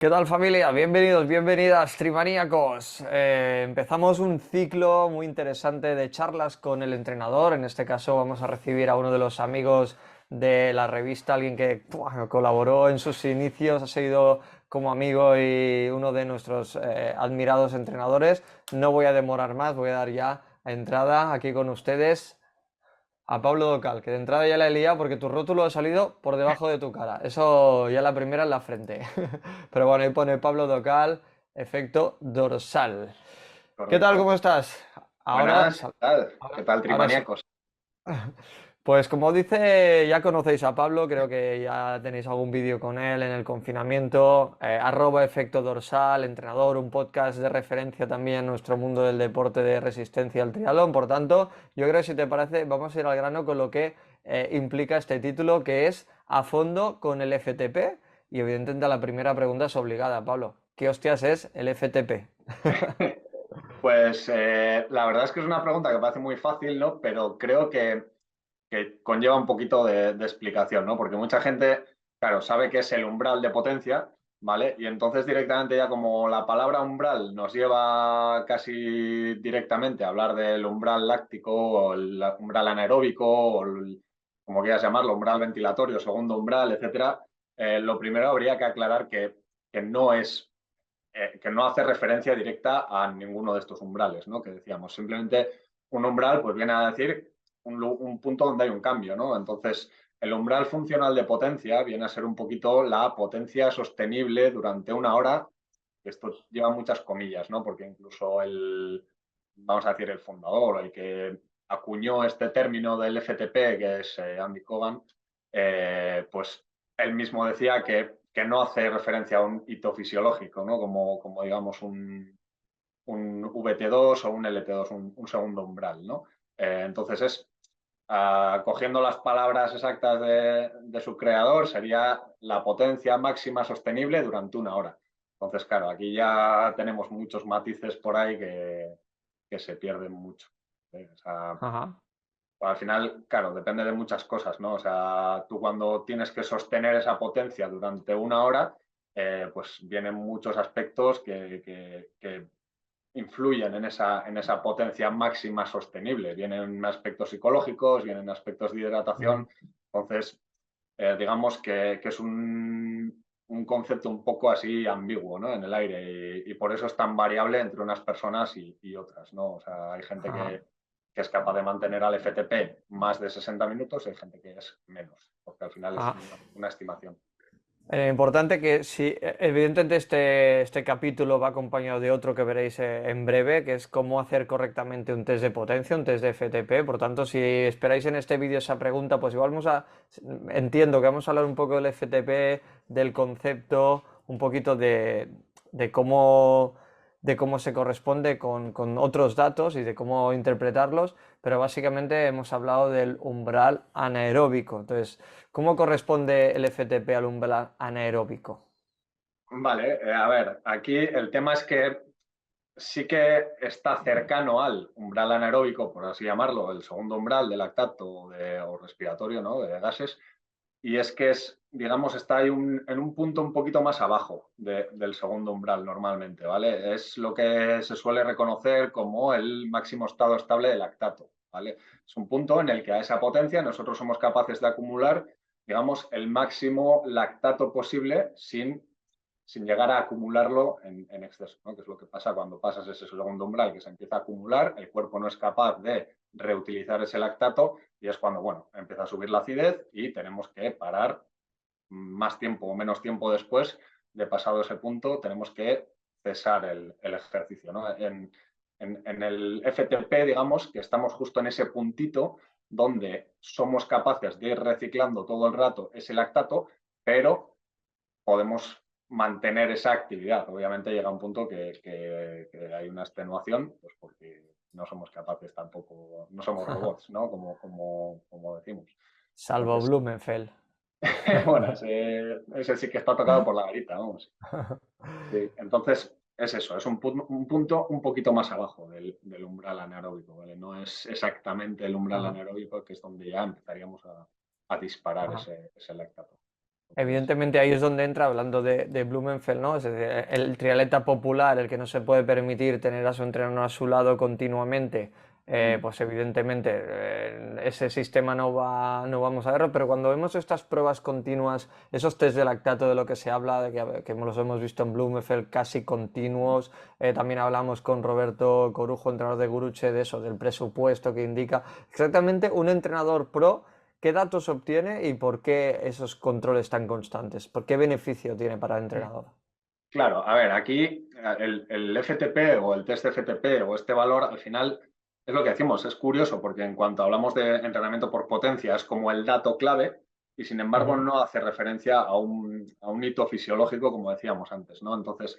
¿Qué tal familia? Bienvenidos, bienvenidas, trimaníacos. Empezamos un ciclo muy interesante de charlas con el entrenador. En este caso vamos a recibir a uno de los amigos de la revista, alguien que colaboró en sus inicios, ha seguido como amigo y uno de nuestros admirados entrenadores. No voy a demorar más, voy a dar ya entrada aquí con ustedes a Pablo Docal, que de entrada ya la he liado porque tu rótulo ha salido por debajo de tu cara. Eso ya la primera en la frente. Pero bueno, ahí pone Pablo Docal, efecto dorsal. ¿Qué tal? Correcto. ¿Cómo estás? Ahora, Buenas, ¿qué tal? ¿Qué tal, ahora sí. trimaníacos? Pues como dice, ya conocéis a Pablo, creo que ya tenéis algún vídeo con él en el confinamiento, arroba efecto dorsal, entrenador, un podcast de referencia también en nuestro mundo del deporte de resistencia al triatlón. Por tanto, yo creo que si te parece, vamos a ir al grano con lo que implica este título, que es a fondo con el FTP. Y evidentemente la primera pregunta es obligada, Pablo. ¿Qué hostias es el FTP? Pues la verdad es que es una pregunta que parece muy fácil, ¿no? Pero creo que conlleva un poquito de explicación, ¿no? Porque mucha gente, claro, sabe que es el umbral de potencia, ¿vale? Y entonces directamente ya como la palabra umbral nos lleva casi directamente a hablar del umbral láctico o el umbral anaeróbico o como quieras llamarlo, umbral ventilatorio, segundo umbral, etcétera. Lo primero habría que aclarar que no es que no hace referencia directa a ninguno de estos umbrales, ¿no? Que decíamos, simplemente un umbral pues viene a decir un punto donde hay un cambio, ¿no? Entonces, el umbral funcional de potencia viene a ser un poquito la potencia sostenible durante una hora. Esto lleva muchas comillas, ¿no? Porque incluso vamos a decir, el fundador, el que acuñó este término del FTP, que es Andy Cogan, pues él mismo decía que no hace referencia a un hito fisiológico, ¿no? Como digamos un VT2 o un LT2, un segundo umbral, ¿no? Entonces cogiendo las palabras exactas de su creador, sería la potencia máxima sostenible durante una hora. Entonces, claro, aquí ya tenemos muchos matices por ahí que se pierden mucho. O sea, Ajá. al final, claro, depende de muchas cosas, ¿no? O sea, tú cuando tienes que sostener esa potencia durante una hora, pues vienen muchos aspectos que influyen en esa potencia máxima sostenible. Vienen aspectos psicológicos, vienen aspectos de Mm. hidratación. Entonces, digamos que es un concepto un poco así ambiguo, ¿no? En el aire y por eso es tan variable entre unas personas y otras, ¿no? O sea, hay gente Ajá. que es capaz de mantener al FTP más de 60 minutos y hay gente que es menos, porque al final es Ajá. una estimación. Importante que sí, evidentemente este capítulo va acompañado de otro que veréis en breve, que es cómo hacer correctamente un test de potencia, un test de FTP. Por tanto, si esperáis en este vídeo esa pregunta, pues igual entiendo que vamos a hablar un poco del FTP, del concepto, un poquito de cómo, de cómo se corresponde con otros datos y de cómo interpretarlos, pero básicamente hemos hablado del umbral anaeróbico. Entonces, ¿cómo corresponde el FTP al umbral anaeróbico? Vale, a ver, aquí el tema es que sí que está cercano al umbral anaeróbico, por así llamarlo, el segundo umbral de lactato o respiratorio, ¿no? De gases, y es que digamos, está ahí en un punto un poquito más abajo del segundo umbral normalmente, ¿vale? Es lo que se suele reconocer como el máximo estado estable de lactato, ¿vale? Es un punto en el que a esa potencia nosotros somos capaces de acumular, digamos, el máximo lactato posible sin llegar a acumularlo en exceso, ¿no? Que es lo que pasa cuando pasas ese segundo umbral, que se empieza a acumular, el cuerpo no es capaz de reutilizar ese lactato y es cuando, bueno, empieza a subir la acidez y tenemos que parar más tiempo o menos tiempo después de pasado ese punto, tenemos que cesar el ejercicio, ¿no? En el FTP, digamos, que estamos justo en ese puntito donde somos capaces de ir reciclando todo el rato ese lactato, pero podemos mantener esa actividad. Obviamente llega un punto que hay una extenuación, pues porque no somos capaces tampoco, no somos robots, ¿no? Como decimos. Salvo Entonces, Blumenfeld. bueno, ese sí que está tocado por la varita, vamos. Sí, entonces es eso, es un punto un poquito más abajo del umbral anaeróbico, ¿vale? No es exactamente el umbral Ajá, anaeróbico, que es donde ya empezaríamos a disparar ajá. ese lactato. Evidentemente ahí es donde entra, hablando de Blumenfeld, ¿no? Es decir, el triatleta popular, el que no se puede permitir tener a su entrenador a su lado continuamente, Mm. pues evidentemente ese sistema no vamos a verlo, pero cuando vemos estas pruebas continuas, esos test de lactato de lo que se habla, que los hemos visto en Blumenfeld casi continuos, también hablamos con Roberto Corujo, entrenador de Guruche, de eso, del presupuesto que indica exactamente un entrenador pro. ¿Qué datos obtiene y por qué esos controles tan constantes? ¿Por qué beneficio tiene para el entrenador? Claro, a ver, aquí el FTP o el test FTP o este valor, al final, es lo que decimos, es curioso porque en cuanto hablamos de entrenamiento por potencia es como el dato clave y sin embargo Ujú, no hace referencia a un hito fisiológico como decíamos antes, ¿no? Entonces,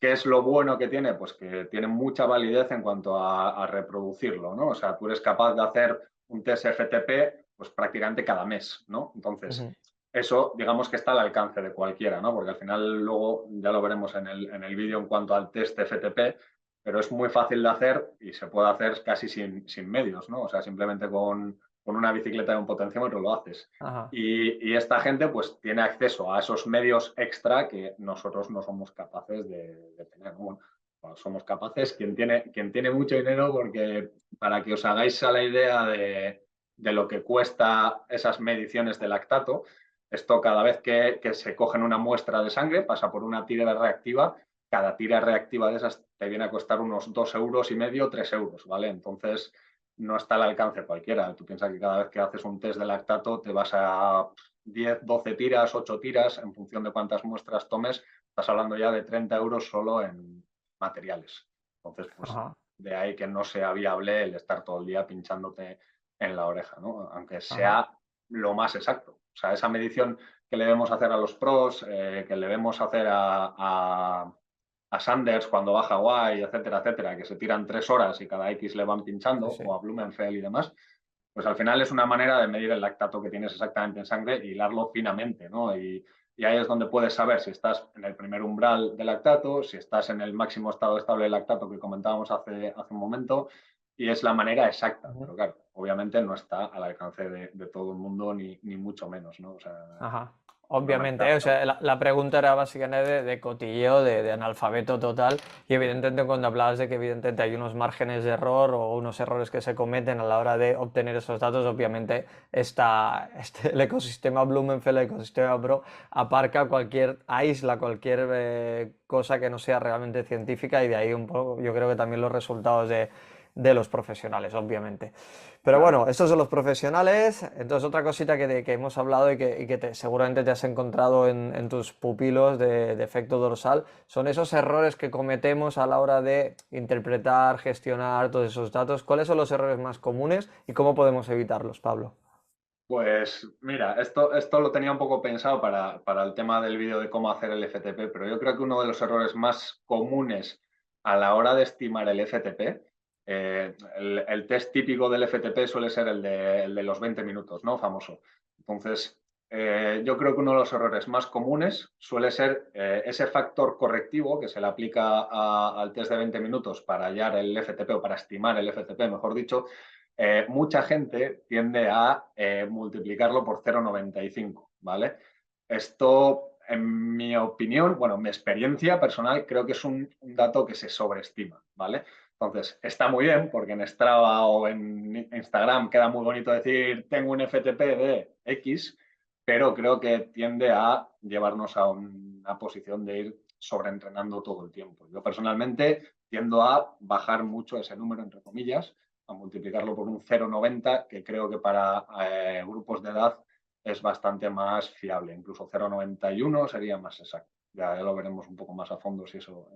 ¿qué es lo bueno que tiene? Pues que tiene mucha validez en cuanto a reproducirlo, ¿no? O sea, tú eres capaz de hacer un test FTP pues prácticamente cada mes, ¿no? Entonces, ujú. eso digamos que está al alcance de cualquiera, ¿no? Porque al final luego ya lo veremos en el vídeo en cuanto al test FTP, pero es muy fácil de hacer y se puede hacer casi sin medios, ¿no? O sea, simplemente con una bicicleta y un potenciómetro lo haces. Ajá, Y esta gente pues tiene acceso a esos medios extra que nosotros no somos capaces de tener. ¿No? Bueno, somos capaces, quien tiene mucho dinero, porque para que os hagáis a la idea de lo que cuesta esas mediciones de lactato, esto cada vez que se cogen una muestra de sangre, pasa por una tira reactiva, cada tira reactiva de esas te viene a costar unos 2,5 €, 3 €, ¿vale? Entonces, no está al alcance cualquiera. Tú piensas que cada vez que haces un test de lactato te vas a 10, 12 tiras, 8 tiras, en función de cuántas muestras tomes, estás hablando ya de 30 € solo en materiales. Entonces, pues ajá, de ahí que no sea viable el estar todo el día pinchándote en la oreja, ¿no? Aunque ajá. sea lo más exacto. O sea, esa medición que le debemos hacer a los pros, que le debemos hacer a Sanders cuando va a Hawái, etcétera, etcétera, que se tiran 3 horas y cada X le van pinchando, Sí, sí. o a Blumenfeld y demás, pues al final es una manera de medir el lactato que tienes exactamente en sangre y hilarlo finamente, ¿no? Y ahí es donde puedes saber si estás en el primer umbral de lactato, si estás en el máximo estado estable de lactato que comentábamos hace un momento, y es la manera exacta, Ujú. pero claro, obviamente no está al alcance de todo el mundo, ni mucho menos, ¿no? O sea, Ajá. no Obviamente, o merece sea, la pregunta era básicamente de cotilleo, de analfabeto total, y evidentemente cuando hablabas de que evidentemente hay unos márgenes de error o unos errores que se cometen a la hora de obtener esos datos, obviamente el ecosistema Blumenfeld, el ecosistema Pro, aparca cualquier, aísla cualquier cosa que no sea realmente científica y de ahí un poco yo creo que también los resultados de los profesionales, obviamente. Pero claro. bueno, estos son los profesionales. Entonces, otra cosita que hemos hablado y que seguramente te has encontrado en tus pupilos de efecto dorsal son esos errores que cometemos a la hora de interpretar, gestionar todos esos datos. ¿Cuáles son los errores más comunes y cómo podemos evitarlos, Pablo? Pues mira, esto lo tenía un poco pensado para el tema del vídeo de cómo hacer el FTP, pero yo creo que uno de los errores más comunes a la hora de estimar el FTP, el test típico del FTP suele ser el de los 20 minutos, ¿no? Famoso. Entonces, yo creo que uno de los errores más comunes suele ser ese factor correctivo que se le aplica al test de 20 minutos para hallar el FTP o para estimar el FTP, mejor dicho. Mucha gente tiende a multiplicarlo por 0,95, ¿vale? Esto, en mi opinión, bueno, mi experiencia personal, creo que es un dato que se sobreestima, ¿vale? Entonces, está muy bien porque en Strava o en Instagram queda muy bonito decir tengo un FTP de X, pero creo que tiende a llevarnos a una posición de ir sobreentrenando todo el tiempo. Yo personalmente tiendo a bajar mucho ese número, entre comillas, a multiplicarlo por un 0,90, que creo que para grupos de edad es bastante más fiable. Incluso 0,91 sería más exacto. Ya lo veremos un poco más a fondo si eso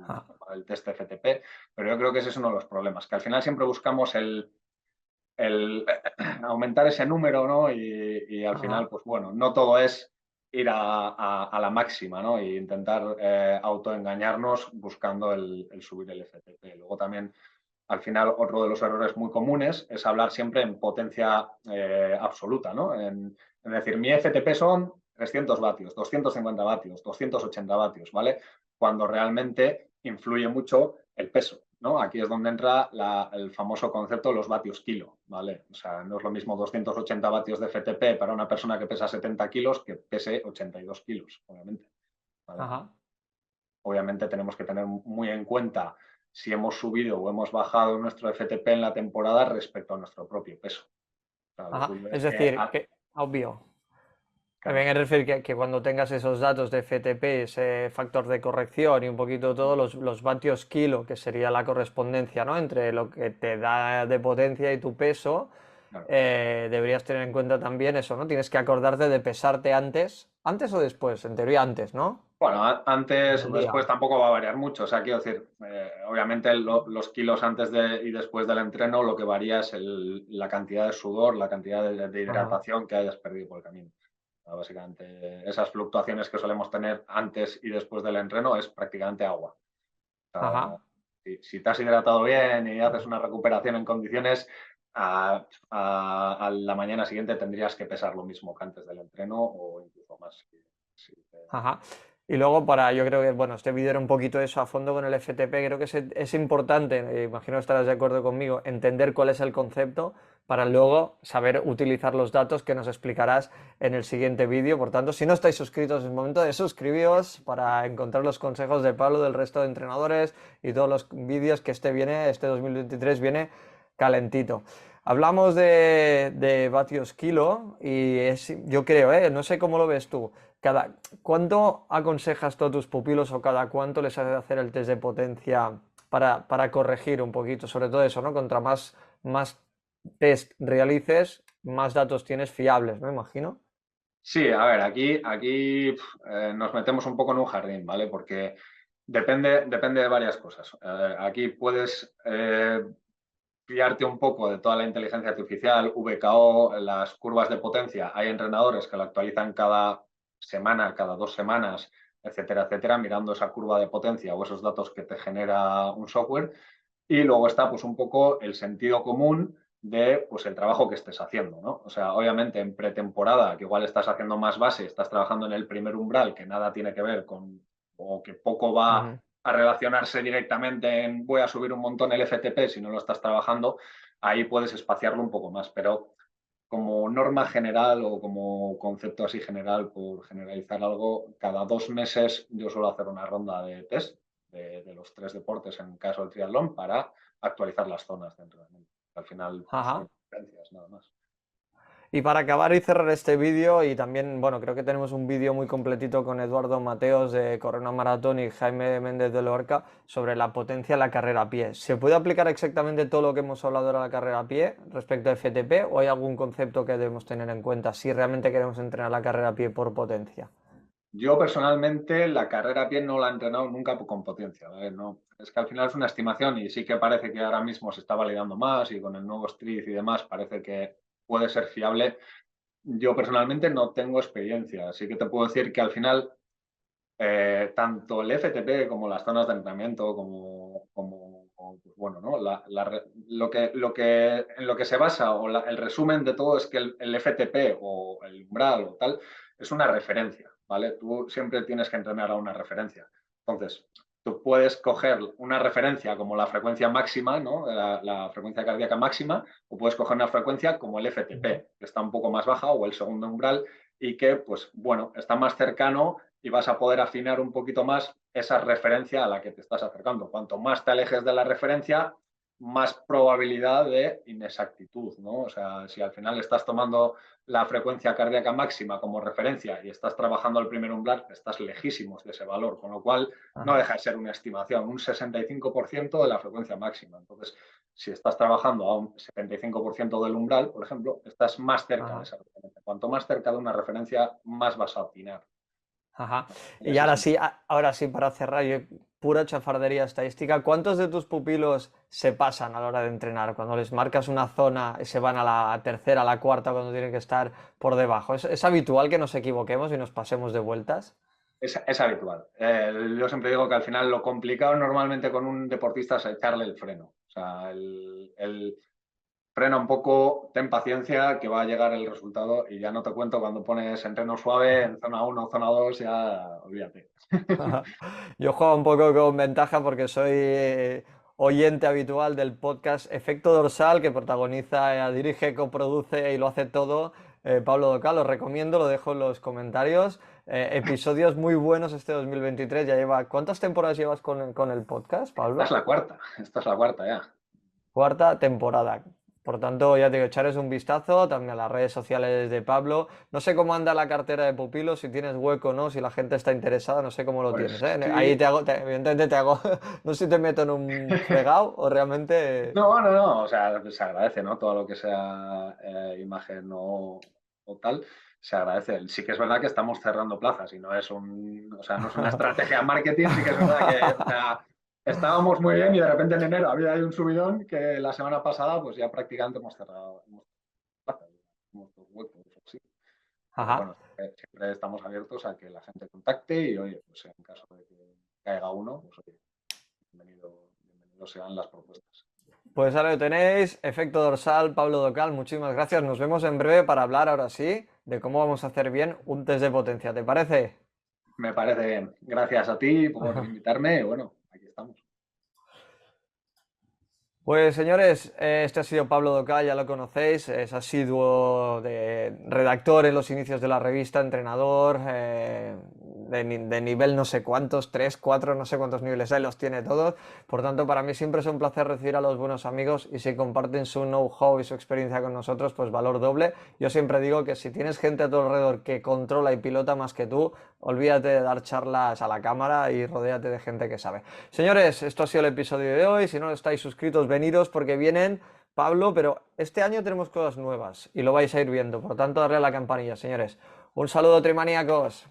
Ah, el test FTP, pero yo creo que ese es uno de los problemas, que al final siempre buscamos el aumentar ese número, ¿no? Y al final, ah, pues bueno, no todo es ir a la máxima, ¿no? E intentar autoengañarnos buscando el subir el FTP. Luego también al final, otro de los errores muy comunes es hablar siempre en potencia absoluta, ¿no? En decir, mi FTP son 300 vatios, 250 vatios, 280 vatios, ¿vale? Cuando realmente influye mucho el peso. ¿no? Aquí es donde entra el famoso concepto de los vatios kilo, ¿vale? O sea, no es lo mismo 280 vatios de FTP para una persona que pesa 70 kilos que pese 82 kilos, obviamente, ¿vale? Ajá. Obviamente tenemos que tener muy en cuenta si hemos subido o hemos bajado nuestro FTP en la temporada respecto a nuestro propio peso. O sea, lo Ajá. suyo Es es que, decir, que, obvio. Me claro, venga a referir que cuando tengas esos datos de FTP, ese factor de corrección y un poquito todo, los vatios kilo, que sería la correspondencia, ¿no? Entre lo que te da de potencia y tu peso, claro. deberías tener en cuenta también eso, ¿no? Tienes que acordarte de pesarte antes o después, en teoría antes, ¿no? Bueno, antes Del o día. después tampoco va a variar mucho. O sea, quiero decir, obviamente los kilos antes y después del entreno, lo que varía es la cantidad de sudor, la cantidad de Ajá, hidratación que hayas perdido por el camino. Básicamente, esas fluctuaciones que solemos tener antes y después del entreno es prácticamente agua. O sea, ajá. si te has hidratado bien y haces una recuperación en condiciones, a la mañana siguiente tendrías que pesar lo mismo que antes del entreno o incluso más. Ajá. Y luego yo creo que, bueno, este vídeo era un poquito eso a fondo con el FTP, creo que es importante, imagino que estarás de acuerdo conmigo, entender cuál es el concepto para luego saber utilizar los datos que nos explicarás en el siguiente vídeo. Por tanto, si no estáis suscritos, es momento de suscribiros para encontrar los consejos de Pablo, del resto de entrenadores y todos los vídeos que este 2023 viene calentito. Hablamos de vatios kilo y yo creo, no sé cómo lo ves tú. ¿Cuánto aconsejas tú a tus pupilos o cada cuánto les haces hacer el test de potencia para corregir un poquito? Sobre todo eso, ¿no? Contra más test realices, más datos tienes fiables, ¿no? Imagino. Sí, a ver, aquí nos metemos un poco en un jardín, ¿vale? Porque depende de varias cosas. Aquí puedes fiarte un poco de toda la inteligencia artificial, VKO, las curvas de potencia. Hay entrenadores que lo actualizan cada semana, cada 2 semanas, etcétera, etcétera, mirando esa curva de potencia o esos datos que te genera un software. Y luego está pues un poco el sentido común de pues el trabajo que estés haciendo, ¿no? O sea, obviamente en pretemporada, que igual estás haciendo más base, estás trabajando en el primer umbral, que nada tiene que ver con, o que poco va Ujú. a relacionarse directamente en voy a subir un montón el FTP si no lo estás trabajando, ahí puedes espaciarlo un poco más, pero como norma general o como concepto así general, por generalizar algo, cada 2 meses yo suelo hacer una ronda de test de los 3 deportes en caso del triatlón para actualizar las zonas de entrenamiento. Al final pues, son Ajá. diferencias nada más. Y para acabar y cerrar este vídeo, y también, bueno, creo que tenemos un vídeo muy completito con Eduardo Mateos de Correr una Maratón y Jaime Méndez de Lorca sobre la potencia de la carrera a pie. ¿Se puede aplicar exactamente todo lo que hemos hablado ahora a la carrera a pie respecto a FTP o hay algún concepto que debemos tener en cuenta si realmente queremos entrenar la carrera a pie por potencia? Yo personalmente la carrera a pie no la he entrenado nunca con potencia, ¿vale? No, es que al final es una estimación y sí que parece que ahora mismo se está validando más y con el nuevo Street y demás parece que puede ser fiable. Yo personalmente no tengo experiencia, así que te puedo decir que al final tanto el FTP como las zonas de entrenamiento, pues bueno, ¿no? En lo que se basa o el resumen de todo es que el FTP o el umbral o tal es una referencia, ¿vale? Tú siempre tienes que entrenar a una referencia. Entonces, tú puedes coger una referencia como la frecuencia máxima, ¿no? La frecuencia cardíaca máxima, o puedes coger una frecuencia como el FTP, que está un poco más baja, o el segundo umbral, y que, pues bueno, está más cercano y vas a poder afinar un poquito más esa referencia a la que te estás acercando. Cuanto más te alejes de la referencia, más probabilidad de inexactitud, ¿no? O sea, si al final estás tomando la frecuencia cardíaca máxima como referencia y estás trabajando al primer umbral, estás lejísimos de ese valor, con lo cual no Ajá. deja de ser una estimación, un 65% de la frecuencia máxima. Entonces, si estás trabajando a un 75% del umbral, por ejemplo, estás más cerca de Ajá. esa referencia. Cuanto más cerca de una referencia, más vas a atinar. Ajá. En Y ese ahora sí, sentido. ahora sí, para cerrar, pura chafardería estadística, ¿cuántos de tus pupilos se pasan a la hora de entrenar? Cuando les marcas una zona, se van a la tercera, a la cuarta, cuando tienen que estar por debajo. ¿Es habitual que nos equivoquemos y nos pasemos de vueltas? Es habitual. Yo siempre digo que al final lo complicado normalmente con un deportista es echarle el freno. O sea, el frena un poco, ten paciencia que va a llegar el resultado y ya no te cuento cuando pones entreno suave en zona uno, zona 2, ya olvídate. Yo juego un poco con ventaja porque soy oyente habitual del podcast Efecto Dorsal, que protagoniza, dirige, coproduce y lo hace todo. Pablo Docal, os recomiendo, lo dejo en los comentarios. Episodios muy buenos este 2023. Ya lleva, ¿cuántas temporadas llevas con el podcast, Pablo? Esta es la cuarta ya. Cuarta temporada. Por tanto, ya te digo, echarles un vistazo también a las redes sociales de Pablo. No sé cómo anda la cartera de pupilo, si tienes hueco o no, si la gente está interesada, no sé cómo lo tienes, Pues ¿eh? Ahí sí. te hago, evidentemente te hago, no sé si te meto en un fregado o realmente... No, o sea, se agradece, ¿no? Todo lo que sea imagen o tal, se agradece. Sí que es verdad que estamos cerrando plazas y no es o sea, no es una estrategia de marketing, sí que es verdad que, o sea, estábamos muy bien y de repente en enero había ahí un subidón que la semana pasada pues ya prácticamente hemos cerrado plazas, hemos dos huecos, sí. Pero Ajá. bueno, siempre estamos abiertos a que la gente contacte y oye, pues en caso de que caiga uno, pues oye, bienvenidos sean las propuestas. Pues ahora lo tenéis, Efecto Dorsal, Pablo Docal, muchísimas gracias. Nos vemos en breve para hablar ahora sí de cómo vamos a hacer bien un test de potencia, ¿te parece? Me parece bien. Gracias a ti por invitarme. Bueno, aquí estamos. Pues señores, este ha sido Pablo Docal, ya lo conocéis, es asiduo de redactor en los inicios de la revista, entrenador, de nivel no sé cuántos, 3, 4, no sé cuántos niveles hay, los tiene todos. Por tanto, para mí siempre es un placer recibir a los buenos amigos y si comparten su know-how y su experiencia con nosotros, pues valor doble. Yo siempre digo que si tienes gente a tu alrededor que controla y pilota más que tú, olvídate de dar charlas a la cámara y rodéate de gente que sabe. Señores, esto ha sido el episodio de hoy. Si no estáis suscritos, veniros porque vienen Pablo, pero este año tenemos cosas nuevas y lo vais a ir viendo. Por tanto, darle a la campanilla, señores. Un saludo, trimaníacos.